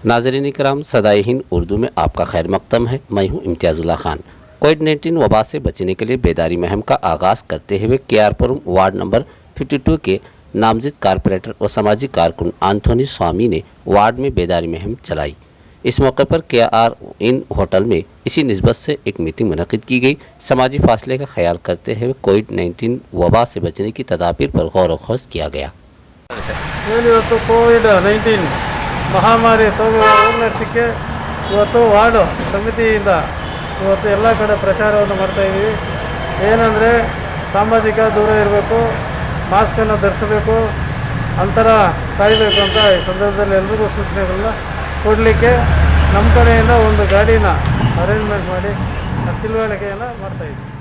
नाज़रीन इकराम, सदाए हिंद उर्दू में आपका खैर मक़दम है। मैं हूँ इम्तियाज़ुल्ला खान। कोविड-19 वबा से बचने के लिए बेदारी मुहिम का आगाज़ करते हुए केआरपुरम वार्ड नंबर 52 के नामजद कारपोरेटर और सामाजिक कारकुन एंथोनी स्वामी ने वार्ड में बेदारी मुहिम चलाई। इस मौके पर केआर इन होटल में इसी निस्बत से एक मीटिंग मुनक़िद की गई। समाजी फासले का ख्याल करते हुए कोविड-19 वबा से बचने की तदाबीर पर गौर व खोज किया गया। कोविड-19 ಮಹಾಮಾರಿ ಹೋಗಲಾಡಿಸಲಿಕ್ಕೆ ಇವತ್ತು ವಾರ್ಡು ಸಮಿತಿಯಿಂದ ಇವತ್ತು ಎಲ್ಲ ಕಡೆ ಪ್ರಚಾರವನ್ನು ಮಾಡ್ತಾಯಿದ್ದೀವಿ. ಏನಂದರೆ ಸಾಮಾಜಿಕ ದೂರ ಇರಬೇಕು, ಮಾಸ್ಕನ್ನು ಧರಿಸಬೇಕು, ಅಂತರ ಕಾಯಬೇಕು ಅಂತ ಈ ಸಂದರ್ಭದಲ್ಲಿ ಎಲ್ರಿಗೂ ಸೂಚನೆಗಳನ್ನ ಕೊಡಲಿಕ್ಕೆ ನಮ್ಮ ಕಡೆಯಿಂದ ಒಂದು ಗಾಡಿನ ಅರೇಂಜ್ಮೆಂಟ್ ಮಾಡಿ ತಿಳುವಳಿಕೆಯನ್ನು ಮಾಡ್ತಾಯಿದ್ದೀವಿ.